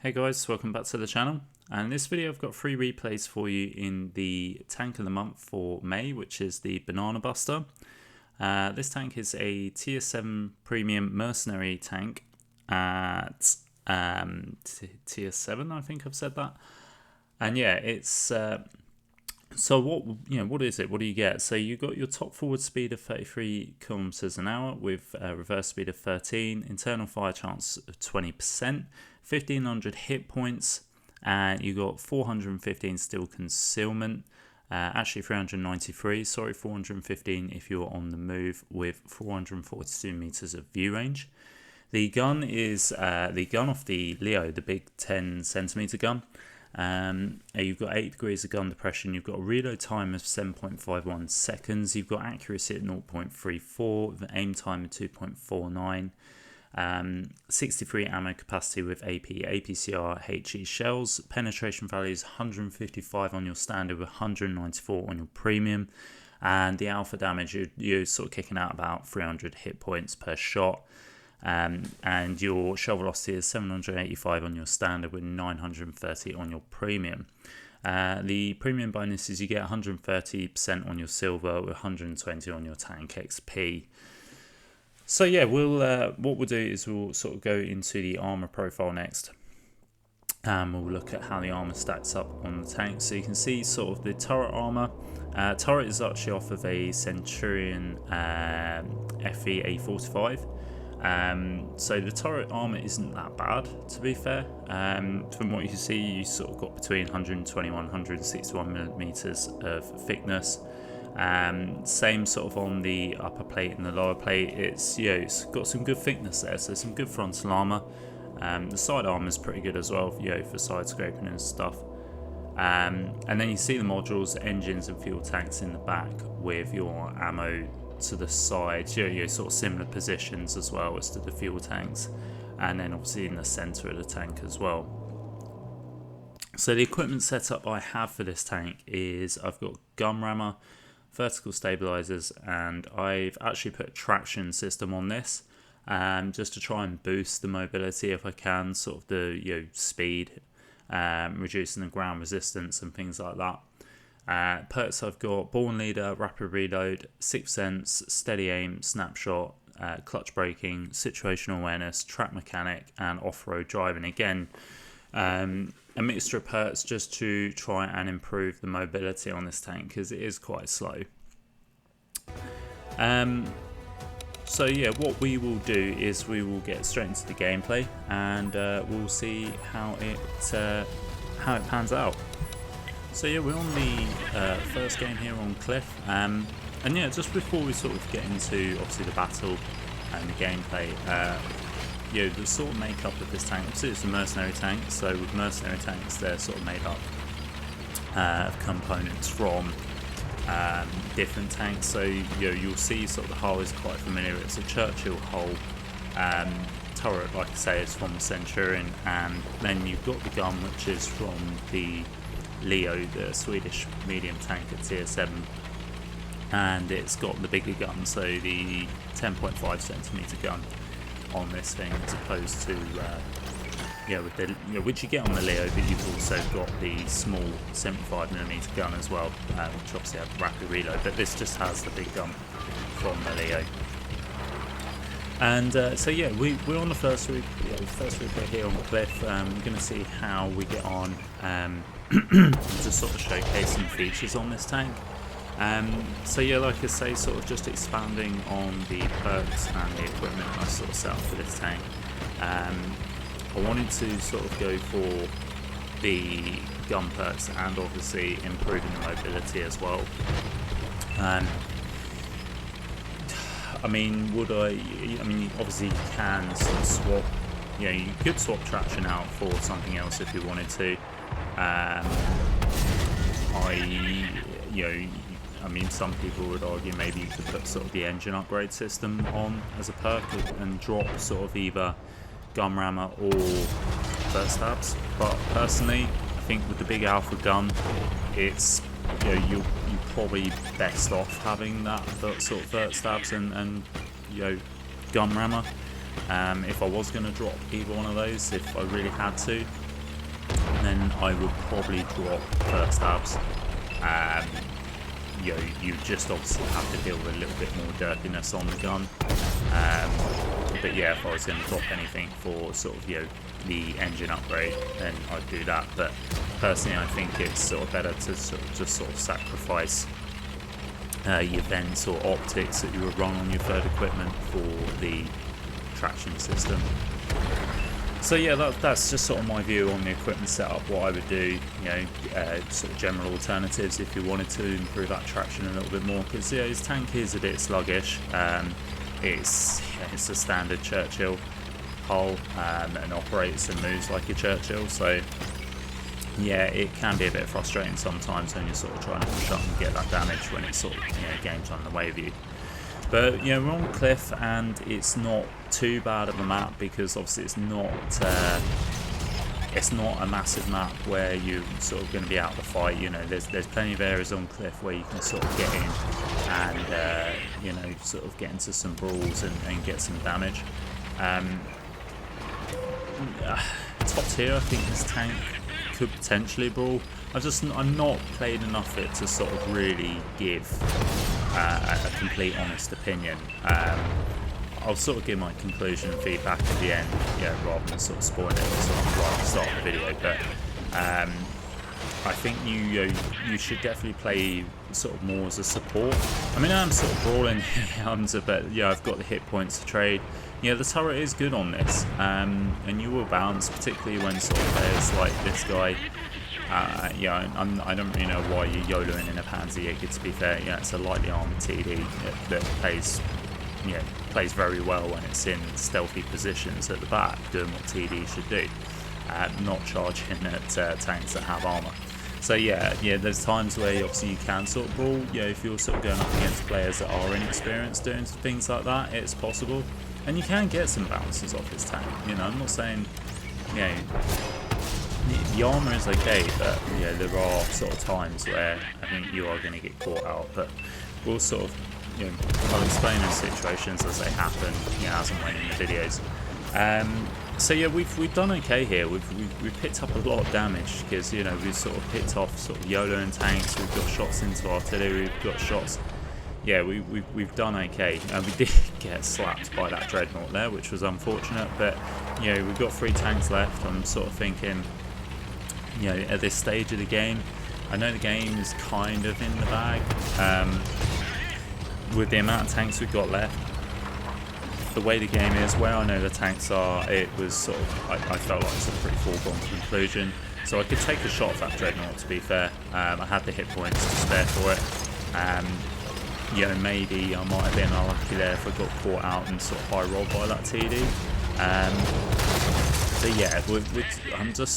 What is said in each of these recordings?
Hey guys, welcome back to the channel. And in this video I've got 3 replays for you in the tank of the month for May, which is the Banana Buster. This tank is a tier 7 premium mercenary tank at tier 7, I think I've said that. And yeah, it's so what is it? What do you get? So you got your top forward speed of 33 kilometers an hour with a reverse speed of 13, internal fire chance of 20%, 1500 hit points, and you got 415 steel concealment. Actually 393, sorry, 415 if you're on the move, with 442 meters of view range. The gun is the gun off the Leo, the big 10 centimeter gun. You've got 8 degrees of gun depression, you've got a reload time of 7.51 seconds, you've got accuracy at 0.34, the aim time of 2.49, 63 ammo capacity with AP, APCR, HE shells, penetration value is 155 on your standard with 194 on your premium, and the alpha damage, you're sort of kicking out about 300 hit points per shot. And your shell velocity is 785 on your standard with 930 on your premium. The premium bonus is you get 130% on your silver with 120 on your tank XP. So yeah, what we'll do is we'll sort of go into the armor profile next. We'll look at how the armor stacks up on the tank. So you can see sort of the turret armor. Turret is actually off of a Centurion FE A45. So the turret armor isn't that bad, to be fair. From what you can see, you sort of got between 121 161 millimeters of thickness. Same sort of on the upper plate and the lower plate. It's got some good thickness there, so some good frontal armor. The side armor is pretty good as well, for side scraping and stuff. And then you see the modules, engines and fuel tanks in the back with your ammo to the side, sort of similar positions as well as to the fuel tanks, and then obviously in the center of the tank as well. So the equipment setup I have for this tank is I've got gun rammer, vertical stabilizers, and I've actually put a traction system on this, just to try and boost the mobility if I can, sort of the speed, reducing the ground resistance and things like that. Perks I've got Born Leader, Rapid Reload, Sixth Sense, Steady Aim, Snapshot, Clutch Braking, Situational Awareness, Track Mechanic, and Off-Road Driving. Again, a mixture of perks just to try and improve the mobility on this tank because it is quite slow. So yeah, what we will do is we will get straight into the gameplay, and we'll see how it pans out. So yeah, we're on the first game here on Cliff, and yeah, just before we sort of get into obviously the battle and the gameplay, the sort of makeup of this tank, obviously it's a mercenary tank, so with mercenary tanks they're sort of made up of components from different tanks. So you'll see sort of the hull is quite familiar. It's a Churchill hull. Turret, like I say, is from the Centurion, and then you've got the gun, which is from the Leo, the Swedish medium tank at tier 7, and it's got the bigger gun, so the 10.5 centimeter gun on this thing, as opposed to with the which you get on the Leo, but you've also got the small 75mm gun as well, which obviously have rapid reload, but this just has the big gun from the Leo. And so yeah, we're on the first replay here on Cliff. We're going to see how we get on, just sort of showcase some features on this tank. So yeah, like I say, sort of just expanding on the perks and the equipment I sort of set up for this tank. I wanted to sort of go for the gun perks and obviously improving the mobility as well. I mean, obviously you can sort of swap, you could swap traction out for something else if you wanted to. Some people would argue maybe you could put sort of the engine upgrade system on as a perk and drop sort of either gun rammer or first stabs. But personally, I think with the big alpha gun, it's you're probably best off having that sort of first stabs and gun rammer. If I was going to drop either one of those, if I really had to, then I would probably drop first abs. You know, you just obviously have to deal with a little bit more dirtiness on the gun. But yeah, if I was going to drop anything for sort of, you know, the engine upgrade, then I'd do that. But personally, I think it's sort of better to just sort of sacrifice your vents or optics that you would run on your third equipment for the traction system. So yeah, that's just sort of my view on the equipment setup, what I would do, you know, sort of general alternatives if you wanted to improve that traction a little bit more, because yeah, his tank is a bit sluggish. It's a standard Churchill hull and operates and moves like a Churchill, so yeah, it can be a bit frustrating sometimes when you're sort of trying to push up and get that damage when it's sort of, you know, game's on the way of you. But you know, we're on cliff and it's not too bad of a map, because obviously it's not a massive map where you're sort of going to be out of the fight. You know, there's plenty of areas on cliff where you can sort of get in and you know, sort of get into some brawls and get some damage. Top tier, I think this tank could potentially brawl. I'm not played enough of it to sort of really give a complete honest opinion. I'll sort of give my conclusion and feedback at the end, yeah, rather than sort of spoiling it sort of right at the start of the video. But I think you should definitely play sort of more as a support. I mean, I'm sort of brawling here, but yeah, I've got the hit points to trade. Yeah, the turret is good on this, and you will bounce, particularly when sort of players like this guy. Yeah, I don't really know why you're YOLOing in a Panzer. To be fair, yeah, it's a lightly armoured TD that plays very well when it's in stealthy positions at the back, doing what TD should do, not charging at tanks that have armour. So yeah, there's times where obviously you can sort of brawl. Yeah, if you're sort of going up against players that are inexperienced doing things like that, it's possible, and you can get some bounces off this tank. You know, I'm not saying, you know, the armour is okay, but yeah, there are sort of times where I think you are going to get caught out. But we'll sort of, you know, I'll explain those situations as they happen, you know, as and when in the videos. So yeah, we've done okay here. We've picked up a lot of damage, because you know, we've sort of picked off sort of YOLO and tanks. We've got shots into artillery. We've got shots. Yeah, we've done okay. We did get slapped by that dreadnought there, which was unfortunate. But you know, we've got 3 tanks left. I'm sort of thinking, you know, at this stage of the game, I know the game is kind of in the bag. With the amount of tanks we've got left, the way the game is, where I know the tanks are, it was sort of, I felt like it's a pretty foregone conclusion. So I could take a shot at that dreadnought, to be fair. I had the hit points to spare for it. You know, maybe I might have been unlucky there if I got caught out and sort of high rolled by that TD. But yeah, I just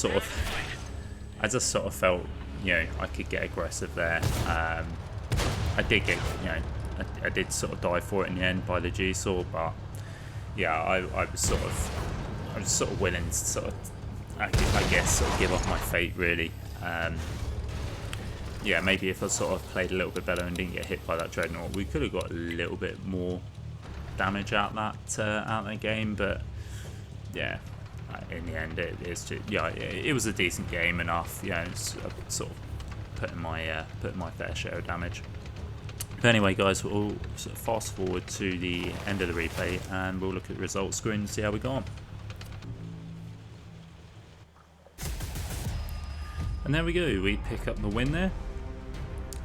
sort of felt, you know, I could get aggressive there. I did get, you know, I did sort of die for it in the end by the G-Saw, but yeah, I was sort of willing to sort of, I guess, sort of give up my fate, really. Yeah, maybe if I sort of played a little bit better and didn't get hit by that dreadnought, we could have got a little bit more damage out that game. But yeah, in the end, it's just, yeah, it was a decent game enough. You know, sort of putting my fair share of damage. But anyway, guys, we'll sort of fast forward to the end of the replay, and we'll look at the results screen and see how we got on. And there we go, we pick up the win there.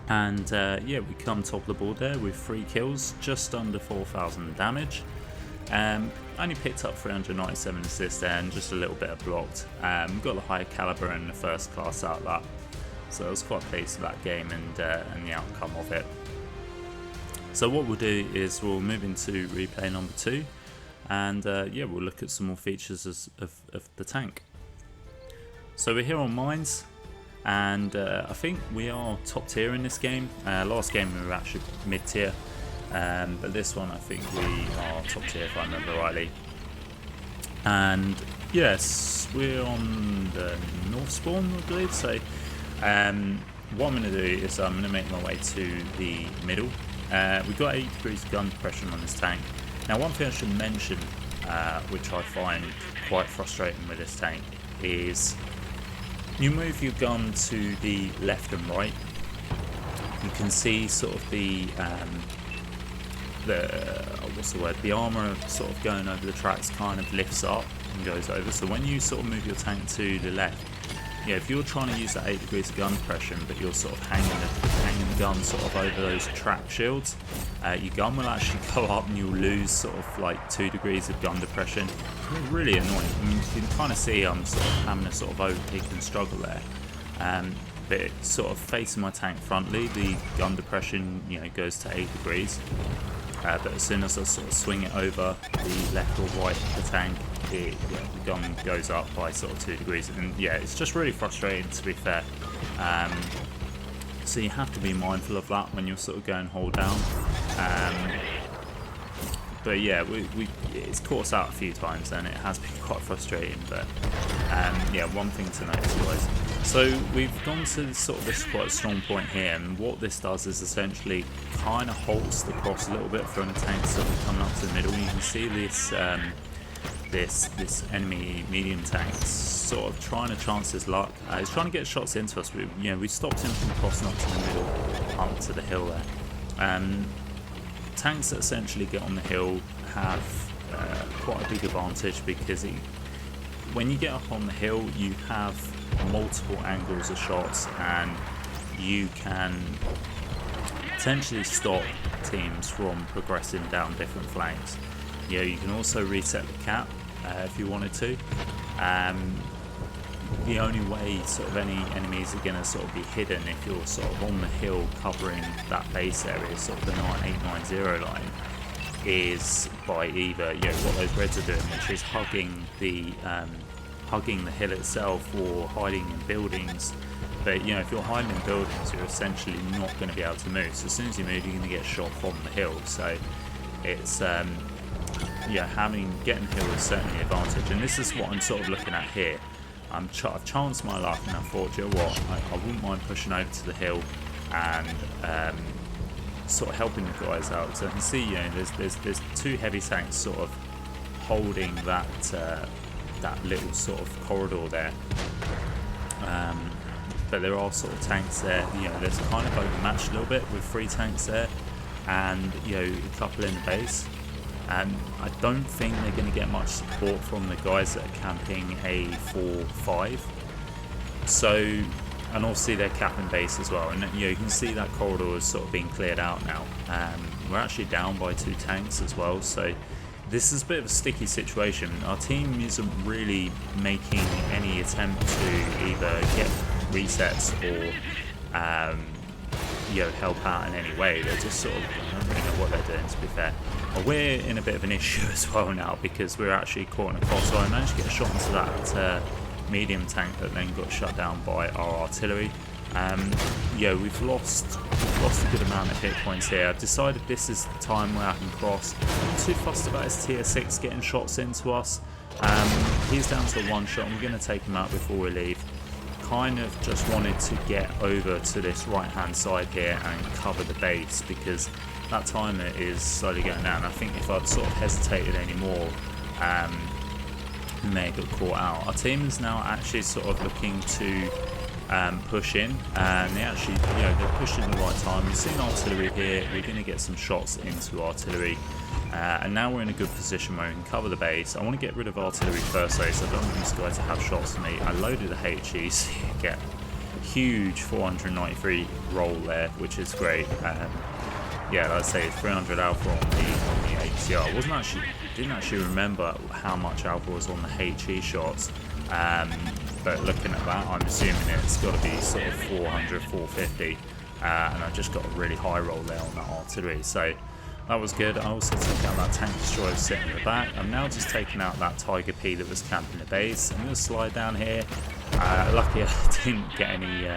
And yeah, we come top of the board there with 3 kills, just under 4,000 damage. Only picked up 397 assists there, and just a little bit of blocked. Got the higher caliber and the first class out of that, so I was quite pleased with that game and the outcome of it. So what we'll do is we'll move into replay number 2, and yeah, we'll look at some more features of the tank. So we're here on mines, and I think we are top tier in this game. Last game we were actually mid tier, but this one I think we are top tier if I remember rightly. And yes, we're on the north spawn, I believe. So what I'm going to do is I'm going to make my way to the middle. We've got 8 degrees of gun depression on this tank. Now, one thing I should mention, which I find quite frustrating with this tank, is You move your gun to the left and right. You can see sort of the the armour sort of going over the tracks kind of lifts up and goes over. So when you sort of move your tank to the left, yeah, if you're trying to use that 8 degrees of gun depression, but you're sort of hanging the gun sort of over those track shields, your gun will actually go up and you'll lose sort of like 2 degrees of gun depression. It's really annoying. I mean, you can kind of see I'm sort of having a sort of overpeak and struggle there. But sort of facing my tank frontally, the gun depression, you know, goes to 8 degrees. But as soon as I sort of swing it over the left or right of the tank, the gun goes up by sort of 2 degrees. And yeah, it's just really frustrating, to be fair. So you have to be mindful of that when you're sort of going hold down. But yeah, it's caught us out a few times and it has been quite frustrating. But yeah, one thing to notice, guys. So we've gone to sort of this quite a strong point here, and what this does is essentially kind of halts the cross a little bit from the tank sort of coming up to the middle. You can see this this enemy medium tank sort of trying to chance his luck. He's trying to get shots into us. We stopped him from crossing up to the middle, up to the hill there. Tanks that essentially get on the hill have quite a big advantage because when you get up on the hill, you have multiple angles of shots and you can potentially stop teams from progressing down different flanks. You know, you can also reset the cap if you wanted to. The only way sort of any enemies are going to sort of be hidden if you're sort of on the hill covering that base area, sort of the 9890 line, is by either, you know, what those reds are doing, which is hugging the hill itself or hiding in buildings. But you know, if you're hiding in buildings, you're essentially not going to be able to move. So as soon as you move, you're going to get shot from the hill. So it's yeah, getting the hill is certainly an advantage. And this is what I'm sort of looking at here. I've chanced my luck and I thought, you know what, I wouldn't mind pushing over to the hill and sort of helping the guys out. So I can see, you know, there's two heavy tanks sort of holding that little sort of corridor there. But there are sort of tanks there, you know, there's kind of overmatched a little bit with 3 tanks there and, you know, a couple in the base. And I don't think they're going to get much support from the guys that are camping a 4-5. So, and obviously they're capping base as well. And you know, you can see that corridor is sort of being cleared out now. We're actually down by 2 tanks as well. So this is a bit of a sticky situation. Our team isn't really making any attempt to either get resets or you know, help out in any way. They're just sort of, I don't really know what they're doing, to be fair. Well, we're in a bit of an issue as well now because we're actually caught in a cross. So I managed to get a shot into that medium tank that then got shut down by our artillery. Yeah, we've lost a good amount of hit points here. I've decided this is the time where I can cross. I'm not too fussed about his tier 6 getting shots into us. He's down to a 1 shot and we're going to take him out before we leave. Kind of just wanted to get over to this right hand side here and cover the base because that timer is slowly going down. I think if I'd sort of hesitated anymore, we may have got caught out. Our team is now actually sort of looking to push in, and they actually, you know, they're pushing at the right time. We've seen artillery here. We're going to get some shots into artillery, and now we're in a good position where we can cover the base. I want to get rid of artillery first though, so I don't want these guys to have shots on me. I loaded a HE, so you get a huge 493 roll there, which is great. Yeah, like I say, 300 alpha on the HCR. Didn't actually remember how much alpha was on the HE shots. But looking at that, I'm assuming it's got to be sort of 400, 450, and I just got a really high roll there on that artillery, so that was good. I also took out that tank destroyer sitting in the back. I'm now just taking out that Tiger P that was camping the base. I'm going to slide down here. Lucky I didn't get any.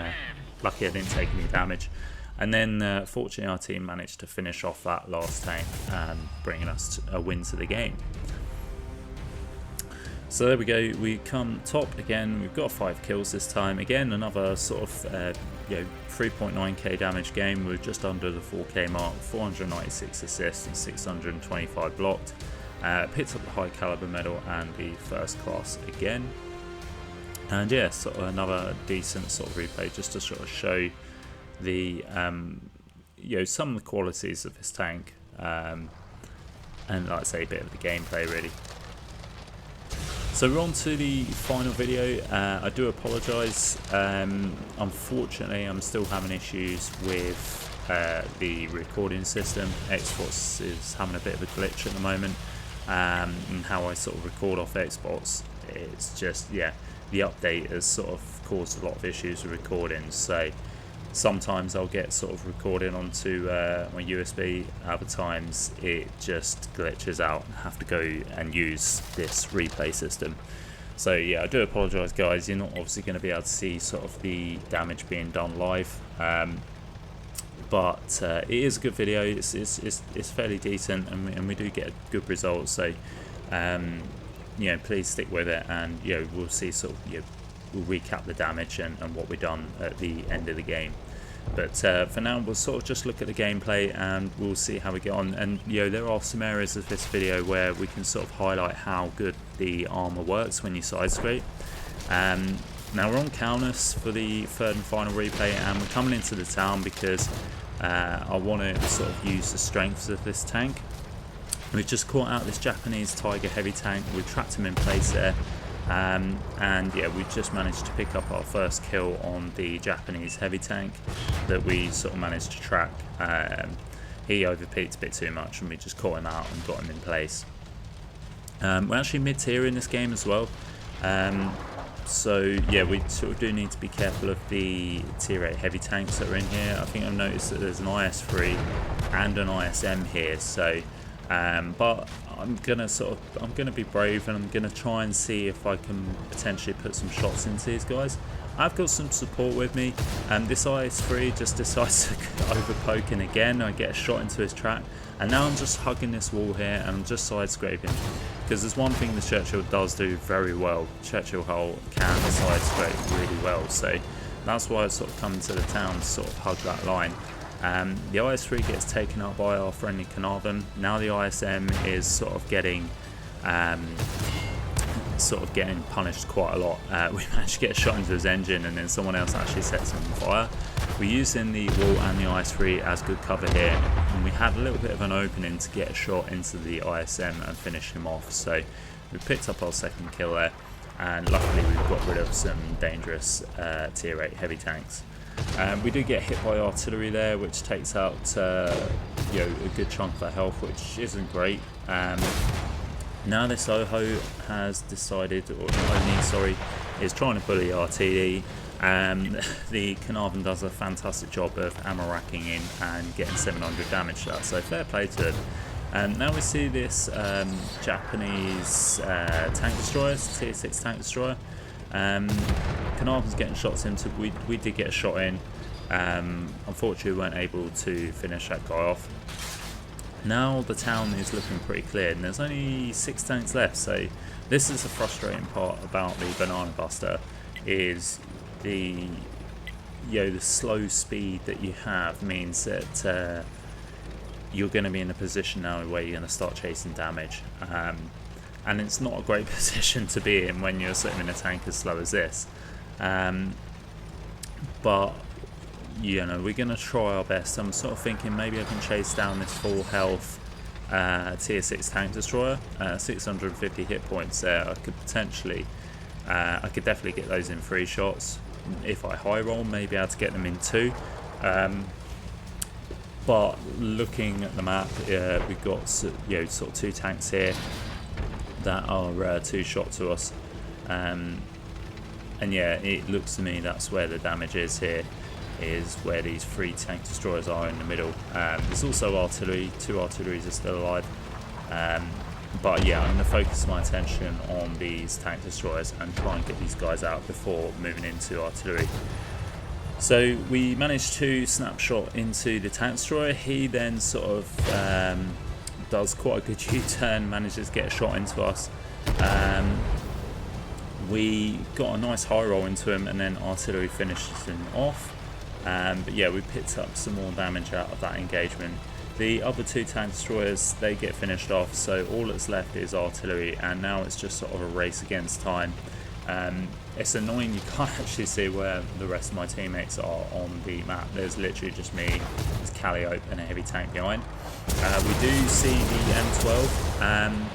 Lucky I didn't take any damage. And then, fortunately, our team managed to finish off that last tank, bringing us a win to the game. So there we go, we come top again. We've got 5 kills this time. Again, another sort of 3.9k damage game with just under the 4k mark, 496 assists and 625 blocked. Picked up the high caliber medal and the first class again. And yeah, sort of another decent sort of replay just to sort of show the some of the qualities of this tank, and like I say, a bit of the gameplay really. So we're on to the final video. I do apologise. Unfortunately, I'm still having issues with the recording system. Xbox is having a bit of a glitch at the moment, and how I sort of record off Xbox, it's just, yeah, the update has sort of caused a lot of issues with recording. So sometimes I'll get sort of recording onto my USB, other times it just glitches out and have to go and use this replay system. So yeah, I do apologise guys, you're not obviously going to be able to see sort of the damage being done live, but it is a good video. It's fairly decent, and we do get good results, so please stick with it, and we'll see sort of we'll recap the damage and what we've done at the end of the game. But for now, we'll sort of just look at the gameplay and we'll see how we get on. And there are some areas of this video where we can sort of highlight how good the armour works when you side scrape. Now we're on Kaunas for the third and final replay, and we're coming into the town because I want to sort of use the strengths of this tank. We've just caught out this Japanese Tiger heavy tank. We've trapped him in place there. And yeah, we just managed to pick up our first kill on the Japanese heavy tank that we sort of managed to track. He overpeaked a bit too much, and we just caught him out and got him in place. We're actually mid-tier in this game as well, so yeah, we sort of do need to be careful of the tier 8 heavy tanks that are in here. I think I've noticed that there's an IS-3 and an ISM here, so but I'm gonna be brave, and I'm gonna try and see if I can potentially put some shots into these guys. I've got some support with me, and this IS-3 just decides to overpoke, and again I get a shot into his track, and now I'm just hugging this wall here and I'm just side scraping, because there's one thing the Churchill does do very well. Churchill hull can side scrape really well, so that's why I sort of come into the town to sort of hug that line. The IS-3 gets taken up by our friendly Carnarvon. Now the ISM is sort of getting punished quite a lot. We managed to get a shot into his engine, and then someone else actually sets him on fire. We're using the wall and the IS-3 as good cover here, and we had a little bit of an opening to get a shot into the ISM and finish him off. So we picked up our second kill there, and luckily we've got rid of some dangerous tier 8 heavy tanks. We do get hit by artillery there, which takes out a good chunk of our health, which isn't great. Now this Oho has decided, or Oni, sorry, is trying to bully RTD. The Carnarvon does a fantastic job of ammo racking in and getting 700 damage to that, so fair play to him. Now we see this Japanese tank destroyer, tier 6 tank destroyer. Carnarvon's getting shots in, so we did get a shot in. Unfortunately we weren't able to finish that guy off. Now the town is looking pretty clear, and there's only 6 tanks left, so this is the frustrating part about the Banana Buster, is the slow speed that you have means that you're going to be in a position now where you're going to start chasing damage. And it's not a great position to be in when you're sitting in a tank as slow as this. But we're going to try our best. I'm sort of thinking maybe I can chase down this full health tier 6 tank destroyer. 650 hit points there. I could definitely get those in 3 shots. If I high roll, maybe able to get them in 2. But looking at the map, we've got sort of 2 tanks here that are 2-shot to us, and yeah, it looks to me that's where the damage is here, is where these 3 tank destroyers are in the middle. There's also artillery, 2 artilleries are still alive, but yeah, I'm going to focus my attention on these tank destroyers and try and get these guys out before moving into artillery. So we managed to snapshot into the tank destroyer. He then sort of does quite a good U-turn, manages to get a shot into us. We got a nice high roll into him, and then artillery finishes him off. But yeah, we picked up some more damage out of that engagement. The other 2 tank destroyers, they get finished off, so all that's left is artillery, and now it's just sort of a race against time. It's annoying you can't actually see where the rest of my teammates are on the map. There's literally just me, there's Calliope and a heavy tank behind. We do see the M12.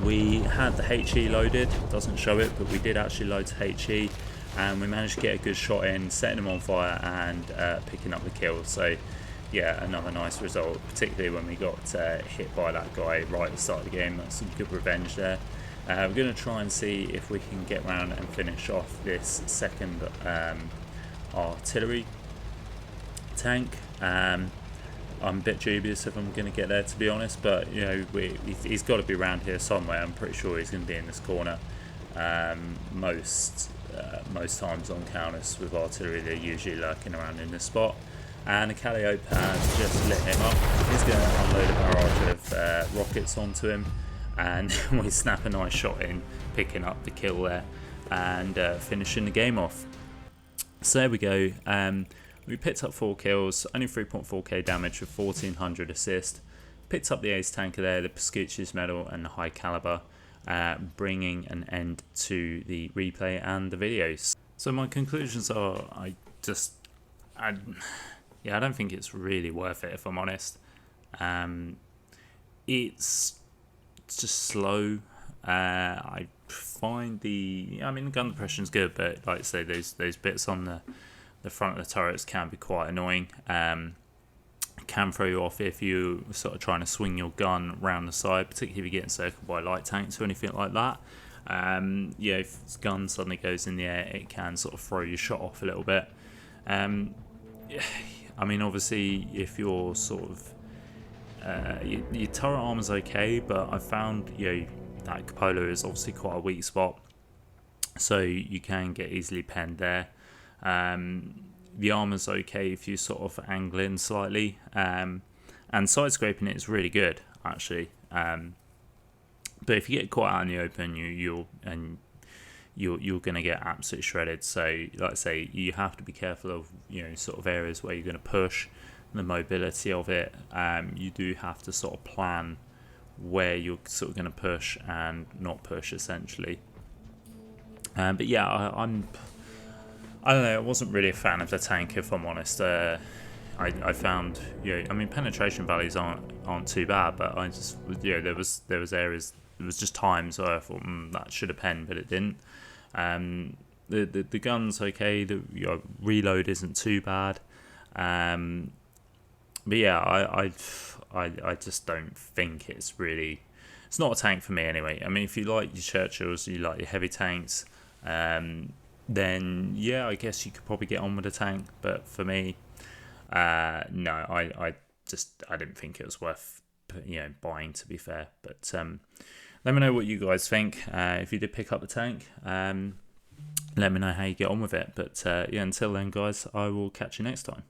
We had the HE loaded, doesn't show it, but we did actually load to HE, and we managed to get a good shot in, setting him on fire and picking up the kill. So yeah, another nice result, particularly when we got hit by that guy right at the start of the game. That's some good revenge there. We're going to try and see if we can get round and finish off this second artillery tank. I'm a bit dubious if I'm going to get there, to be honest, but you know, he's got to be around here somewhere. I'm pretty sure he's going to be in this corner. Most times on counters with artillery, they're usually lurking around in this spot. And the Calliope has just lit him up. He's going to unload a barrage of rockets onto him, and we snap a nice shot in, picking up the kill there and finishing the game off. So there we go. We picked up 4 kills, only 3.4k damage with 1400 assist. Picked up the ace tanker there, the Pascucci's medal and the high caliber, bringing an end to the replay and the videos. So my conclusions are, I don't think it's really worth it, if I'm honest. It's just slow. I find the gun depression is good, but like I say, those bits on the front of the turrets can be quite annoying. Can throw you off if you sort of trying to swing your gun around the side, particularly if you get encircled by light tanks or anything like that. Yeah, if the gun suddenly goes in the air, it can sort of throw your shot off a little bit. I mean, obviously, if you're sort of your turret armor's okay, but I found that cupola is obviously quite a weak spot, so you can get easily penned there. The armor's okay if you sort of angle in slightly, and side scraping it is really good actually. But if you get caught out in the open, you're going to get absolutely shredded. So, like I say, you have to be careful of sort of areas where you're going to push, the mobility of it. You do have to sort of plan where you're sort of going to push and not push, essentially. But yeah, I don't know. I wasn't really a fan of the tank, if I'm honest. I found penetration values aren't too bad, but I just there was areas. There was just times where I thought that should have penned, but it didn't. The gun's okay. The reload isn't too bad. But yeah, I just don't think it's really. It's not a tank for me anyway. I mean, if you like your Churchills, you like your heavy tanks, then yeah, I guess you could probably get on with a tank. But for me, no, I didn't think it was worth buying, to be fair. But let me know what you guys think. If you did pick up the tank, let me know how you get on with it. But yeah, until then, guys, I will catch you next time.